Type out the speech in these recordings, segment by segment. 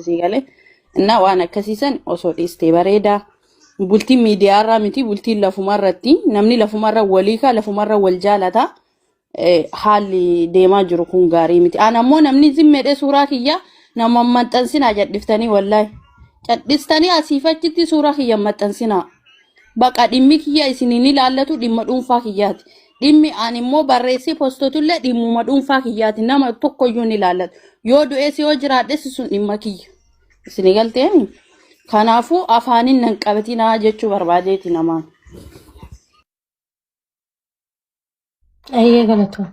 Sigale na waan akkasiisan osoo dhiistee bareeda bultii miidiyaarraa miti bultiin lafumarratti namni lafumarra walii ka lafumarra wal jaalata haalli deemaa jiru kun gaarii miti aan ammoo namni zimmedhe suuraa kiyya nama maxxansinaa jedhiftanii wallahi cadhistanii asiifachitti suuraa kiyya maxxansinaa baqa dhimmi kiyya isiniin ilaallatu dhimma dhuunfaa kiyyaati dhimmi aan immoo barreessee postotullee dhimmuma dhuunfaa kiyyaati nama tokkoyyuu ni ilaallatu yoo du'ees yoo jiraadhes sun dhimma kiyya isinii galteeni kanaafu afaanin nan qabatinaa jechuu barbaadeeti namaan ayyee galatu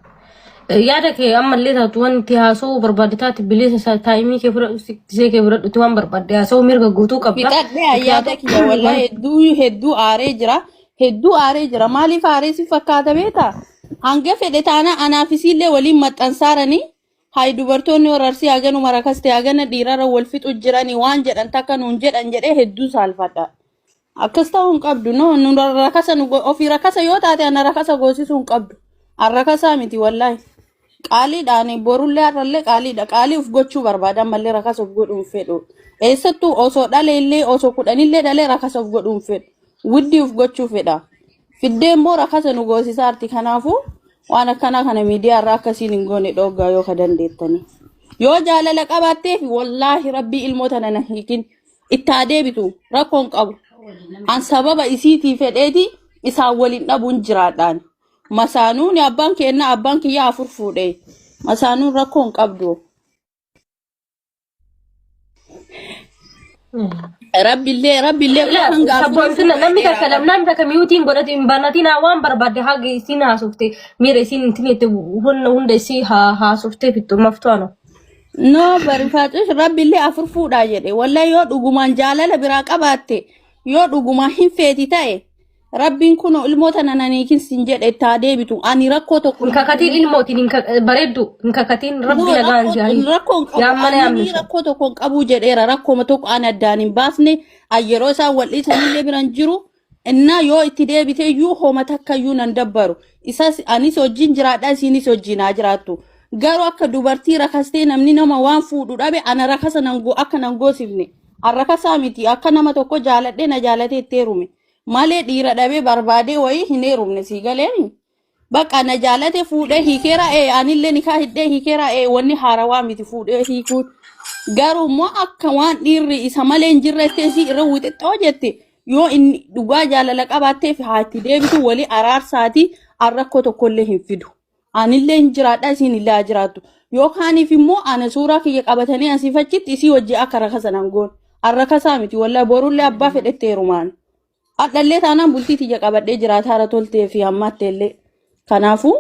yaada kee ammallee taatu wanti haasoo barbaadataati bilisa taayimii kee fudhadhuti waan barbaadde haasoo mirga guutuu qabda fixadhee yaada kiyya wallahi hedduu aaree jira maaliif aaree si fakkaata beeta hanga fedhe taana anaafisiillee waliin maxxansaaranii hay dubartoonni wararsi haganu marakaste hagana dhiirara wal fixu jirani waan jedhan takka nuun jedhan jedhee hedduu saalfadha akkas ta'uun qabdu no nu rakasa nu ofii rakasa yoo taate ana rakasa goosisuun qabdu arrakasa miti wallahi qaaliidhaan borullee arrallee qaaliidha qaalii uf gochuu barbaadan mallee rakasa uf godhuun fedhu eessattuu osoo dhaleellee osoo kudhanillee dhalee rakasa uf godhuun fedhu wuddii uf gochuu fedha fiddee immoo rakasa nu goosisaarti kanaafu waan akkana kana miidiyaa irraa akkasiin hin goone dhoggaa yoo ka dandeettanii yoo jaalala qabaatteef wallaahi rabbii ilmoota nana hiikin itti deebitu rakkoon qabu an sababa isiitii fedheeti isaan waliin dhabuun jiraadhaan masaanuun abbaan keenna abbaan kiyya afur fuudhee masaanuun rakkoon qabdu rabbillee sabboontina namni kakkalam namni takka miyuutiin godhate hin banatina waan barbaadde haga isin haasofte miira isin intinete hunda isi haasofte fittu maftoano no barifaatu rabbillee afur fuudhaa jedhe wallahi yoo dhugumaan jaalala biraa qabaatte yoo dhugumaan hin feeti ta'e rabbiin kun ilmoota nananiikin sin jedhe taa deebitu ani rakkoo tokko kakatiin ilmootiin bareeddu kakatiin rabbi nagaan jaani rakkoo tokko qabu jedheera rakkoo tokko an addaan hin baasne ayyeroo isaan wal dhiisanillee biran jiru innaa yoo itti deebite iyyuu hooma takka iyyuu nan dabbaru isas anis wajjin jiraadha isinis wajjin haa jiraattu garuu akka dubartii rakastee namni nama waan fuudhu dhabe ana rakasa akka nan goosifne arrakasaa miti akka nama tokko jaaladhe na jaalatee itteerume malee dhiira dhabe barbaade wayi hin heerumne si galeeni baqa na jaalate fuudhee hiikeera anillee nikaa hidhee hiikeera wanni haarawaa miti fuudhee hiikuun garuu immoo akka waan dhiirri isa malee hin jirrettee si irra wixixxoo jette yoo inni dhugaa jaalala qabaatteef haatti deebitu walii araarsaati arrakkoo tokkollee hin fidu anillee hin jiraadha isin illee haa jiraattu yookaaniif immoo ana suuraa kiyya qabatanii asiifachitti isii wajji akka rakasa nan goon arrakasaa miti wallahi borullee abbaa fedhette heerumaan adallee taanaan bultii tiyya qabadhee jiraataa irra toltee fi ammatteellee kanaafu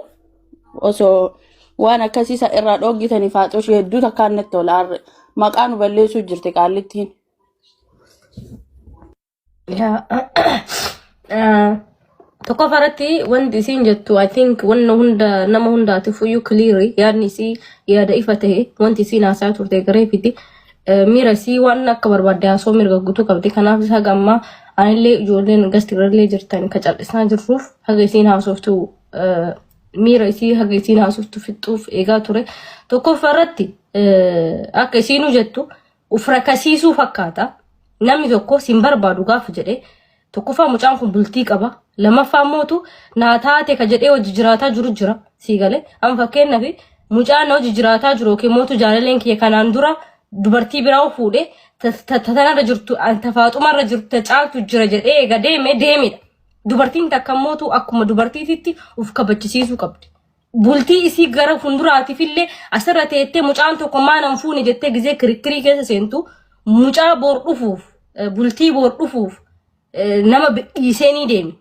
osoo waan akkasiisa irraa dhoggitanii faaxoshii hedduu takkaan natti tola maqaa nu balleessuu jirte qaallittiin tokko faratti wanti isin jettu I think wanna hunda nama hundaatiif iyyuu clear yaadni isii yaada ifa ta'e wanti isin haasaa turte gareefiti miira isii waan akka barbaadde haasoo mirga guutuu qabdi kanaaf isa gammaa anillee ijoolleen gastirallee jirtan ka callisaa jirruuf haga isin haasoftu miira isii haga isin haasoftu fixuuf eegaa ture tokko faratti akka isinuu jettu uf rakasiisuu fakkaata namni tokko sin barbaadu gaafa jedhe tokkoffaa mucaan kun bultii qaba lamaffaa mootu naa taate ka jedhee hojii jiraataa jiru jira sii galee an fakkeenyaaf mucaan hojii jiraataa jiru yookiin mootu jaalaleen kiyya kanaan dura dubartii biraa fuudhee tatanarra jirtu tafaaxumarra jirtu caaltu jira jedhee eega deemedha dubartiin takka mootu akkuma dubartiititti uf kabachisiisuu qabdi bultii isii gara funduraatiifillee asirra teettee mucaan tokko maanan fuune jettee gizee kirikirii keessa seentu mucaa boor dhufuuf bultii boor dhufuuf nama dhiiseenii deemi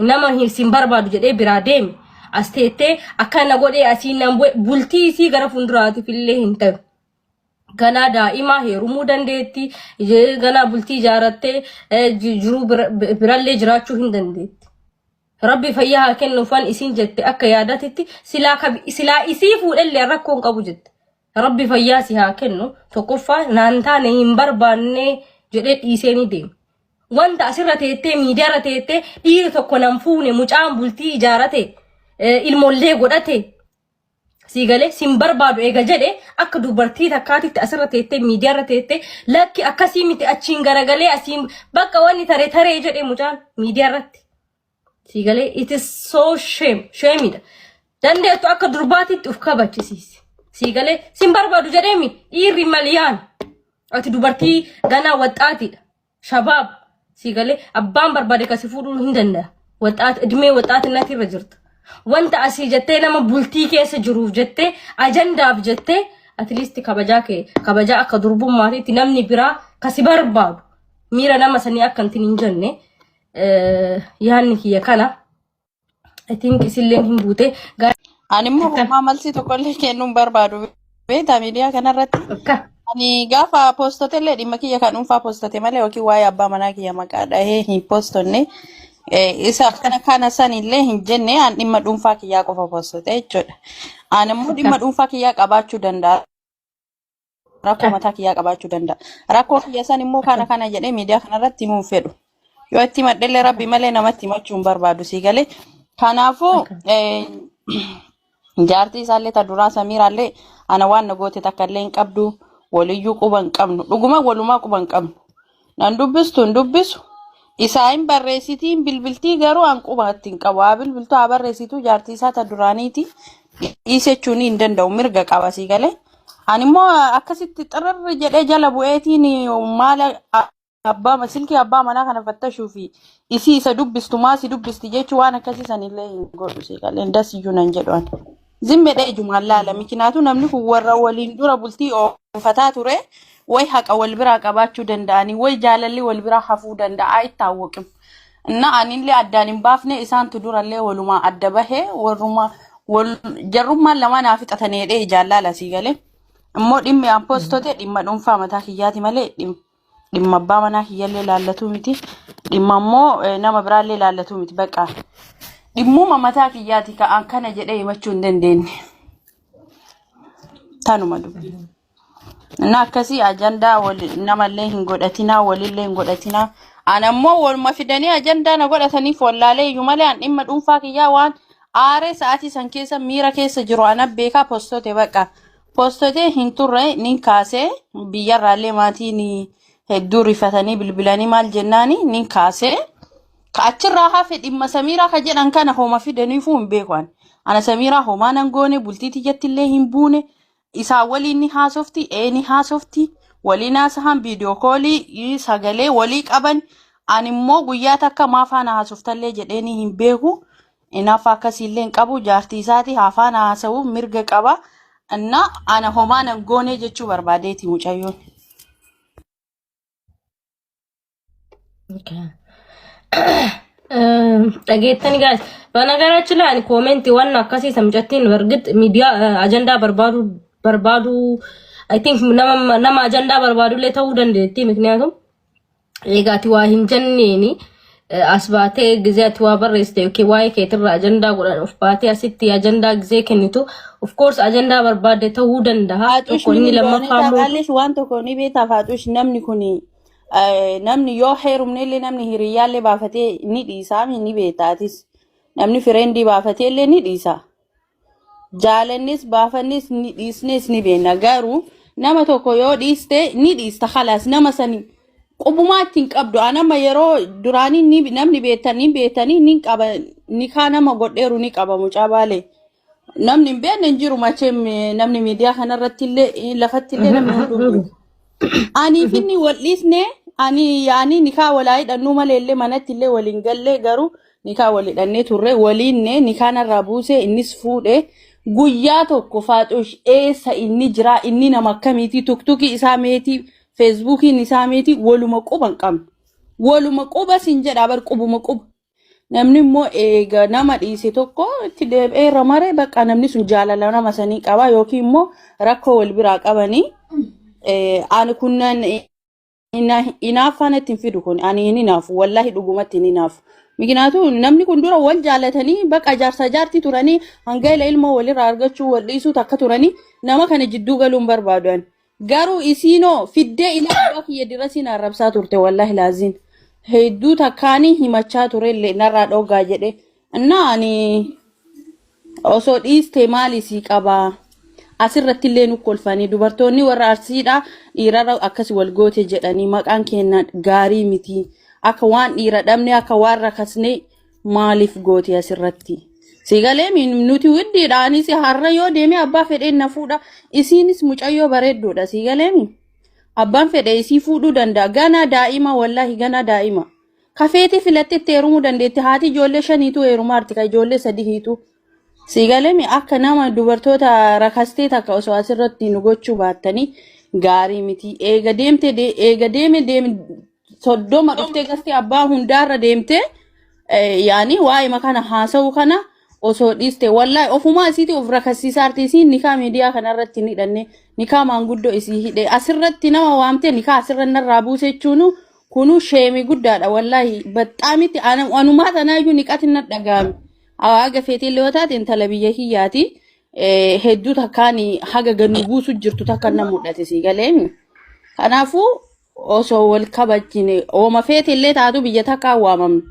nama hin barbaadu jedhee biraa deemi as teettee akkana godhee asiin nan bultii isii gara funduraatiifillee hin ta'u gana daa'ima heerumuu dandeetti gana bultii ijaarattee jiruu birallee jiraachuu hin dandeetti rabbi fayyaa haa kennuufan isin jette akka yaadatitti silaa isii fuudhellee rakkoon qabu jette rabbi fayyaa si haa kennu tokkoffaa naan taane hin barbaanne jedhee dhiiseenii deema wanta asirra teettee miidiyaarra teettee dhiira tokko nan fuune mucaan bultii ijaarate ilmoollee godhate Sigale simbarbaadu ega jedhe akka dubartii takkaatitti asirra teettee miidiyaarra teettee lakki akkasii miti achiin garagalee asiin bakka wanni taree jedhe mucaan miidiyaarratti. Sigale it is so shameidha. Dandeettu akka durbaatitti uf kabachisiisi. Sigale simbarbaadu jedheemi dhiirri maliyaan. Ati dubartii ganaa waxaatiidha. Shabaab. Sigale abbaan barbaade kasi fuudhuu hin danda'a. Waxaat idmee waxaatinatti irra jirta. Wanta asii jettee nama bultii keessa jiruuf jettee ajandaaf jettee at least kabajaa akka durbummaatiitti namni biraa kasi barbaadu miira nama sanii akka hin jenne yaanni kiyya kana I think isilleen hin buute ani immoo homaa malsii tokkollee kennuun barbaadu beektaa miidiyaa kanarratti ani gaafa poostotellee dhimma kiyya kan dhuunfaa poostote malee yookiin waa'ee abbaa manaa kiyya maqaa dhahee hin poostonne isa kana sanillee hin jenne an dhimma dhuunfaa kiyyaa qofa poostote jechuudha. Ani immoo dhimma dhuunfaa kiyyaa qabaachuu danda'a. Rakkoo mataa kiyyaa qabaachuu danda'a. Rakkoo kiyya san immoo kana jedhee miidiyaa kanarratti himuun fedhu. Yoo itti maddeellee rabbi malee namatti himachuun barbaadu sii galee. Kanaafuu jaartii isaallee ta duraa Samiiraallee ana waan nagoote takkallee hin qabdu waliyyuu quba hin qabnu. Dhuguma walumaa quba hin qabnu. Nan dubbistu hin dubbisu. Isaan barreessitiin bilbiltii garuu an quba ittiin qabu. Haa bilbiltuu haa barreessituu jaartii isaa ta duraaniiti. Dhiisechuun hin danda'u mirga qaba sii galee. Ani immoo akkasitti xirrarri jedhee jala bu'eetiin maala abbaa silkii abbaa manaa kana fattashuu fi isii isa dubbistu maasi dubbisti jechuun waan akkasiisanillee hin godhu sii galee. Indasiyyuu nan jedhu ani. Zimmedhee jumaan laala mikinaatu namni kun warra waliin dura bultii oonfataa ture. Way haqa wal biraa qabaachuu danda'anii way jaalalli wal biraa hafuu danda'a ittaawwaqim. Inna anillee addaan hin baafne isaantu durallee walumaa adda bahee warruma jarrummaan lama naaf fixatanii hidhee jaallala sii galee. Immoo dhimmi aan poostote dhimma dhuunfaa mataa kiyyaati malee dhimma abbaa manaa kiyyallee laallatu miti. Dhimma immoo nama biraallee laallatu miti baqa. Dhimmuma mataa kiyyaati ka'an kana jedhee himachuu hin dandeenye. Tanuma dubbi. Na akkasii ajandaa namallee hin godhatinaa walillee hin godhatinaa. Ana immoo waluma fidanii ajandaa na godhataniif wallaalee iyyuu malee an dhimma dhuunfaa kiyyaa waan aaree sa'aatii san keessa miira keessa jiru ana beekaa poostote baqa. Poostote hin turre nin kaasee biyyarraallee maatiin hedduu rifatanii bilbilanii maal jennaani nin kaasee achirraa hafe dhimma Samiiraa ka jedhan kana homa fidaniifuu hin beekan. Ana Samiiraa homaa nan goone bultiiti jettillee hin buune. Isaa waliin ni haasofti ni haasofti waliin haasahan viidiyoo koolii sagalee walii qaban ani immoo guyyaa takka maafaan haasoftallee jedheeni hin beeku inaaf akkasiillee hin qabu jaartii isaati haafaan haasa'uuf mirga qaba inna ana homaa nan goone jechuu barbaadeeti mucayyoon. Dhageettani guys በነገራችን ላይ ኮሜንት ዋና አካሲ ሰምጨቲን በርግጥ ሚዲያ አጀንዳ በርባዱ I think nama agenda barbadu le ta'uu dandeetti ምክንያቱም egaati waa hin jenneeni asbaatee gizeeti waa barreessite yookiin waa'ee keetirra agenda godhan of baatee asitti agenda gizee kennitu of course agenda barbaade ta'uu danda'a tokko inni lammaffaa immoo waan tokko ni beektaa faatush namni kuni namni yoo heerumneellee namni hiriyyaallee baafatee ni dhiisaa ni beektaatis namni fireendi baafateellee ni dhiisa jaalannis baafannis ni dhiisnes ni beena garuu nama tokko yoo dhiiste ni dhiista khalaas nama sani qubumaa ittiin qabdu anama yeroo duraanii namni beetanii ni qaba ni kaa nama godheeru ni qaba mucaa baalee namni hin beekne hin jiru macheem namni miidiyaa kanarratti illee lafatti illee namni hunduu ani finni wal dhiisne ani yaani nikaa walaa hidhannuu malee illee manatti illee waliin gallee garuu nikaa wal hidhannee turre waliinne nikaa narraa buusee innis fuudhee guyyaa tokko faatush eessa inni jira inni nama akkamiiti tuktuki isaa meeti feesbuukiin isaa meeti waluma quban qabnu waluma quba sin jedha bar qubuma quba namni immoo eega nama dhiise tokko itti deebi'ee ramare bakka namni sun jaalala nama sanii qaba yookiin immoo rakkoo wal biraa qabanii ani kunnan inaafaan ittiin fidu kun ani hin inaafu wallahi dhugumatti hin inaafu. Mikinaatu namni kun dura wal jaalatanii bakka jaarsa jaartii turanii hanga ilma walirraa argachuu wal dhiisuu takka turanii nama kana jidduu galuun barbaadan garuu isiinoo fiddee ilaa abbaa kiyya dirasiin arrabsaa turte wallahi laaziin hedduu takkaanii himachaa turellee narraa dhogaa jedhe innaa ani osoo dhiiste maali sii qabaa asirratti illee nu kolfanii dubartoonni warra arsiidha dhiirarra akkas wal goote jedhanii maqaan keenya gaarii miti akka waan dhiira dhabne akka waan rakasne maaliif goote asirratti sigalee nuti widdiidhaanis har'a yoo deeme abbaa fedheen na fuudha isiinis mucayyoo bareeddoodha sigalee abbaan fedhe isii fuudhuu danda'a gana daa'ima wallahi gana daa'ima kafeeti filattetti heerumuu dandeetti haati ijoollee 5tu heerumaarti ka ijoollee 3tu sigalemi akka nama dubartoota rakastee takka osoo asirratti nu gochuu baattanii gaarii miti eega deeme soddoma dhuftee gasti abbaa hundaarra deemte yaani waa'ee makana haasa'u kana osoo dhiiste wallahi ofuma isiiti of rakasiisaarti isiin nikaa miidiyaa kanarratti ni hidhanne nikaa maanguddoo isii hidhe asirratti nama waamte nikaa asirratti narraa buuse jechuun kunu sheemi guddaadha wallahi baxaamitti anumaa tanaayyuu niqaatti na dhagaame Aga feetii leewwataatiin tala biyya hiyyaati hedduu takkaan haga gannu buusu jirtu takka na mudhate sigaleen kanaafuu osoo wal kabajjine ooma feetii illee taatu biyya takka waamamne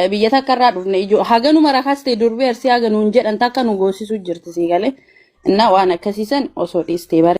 biyya takka irraa dhufne haga nu marakaste durbee arsi haga nuun jedhan takka nu goosisu jirti sigalee innaa waan akkasiisan osoo dhiistee bare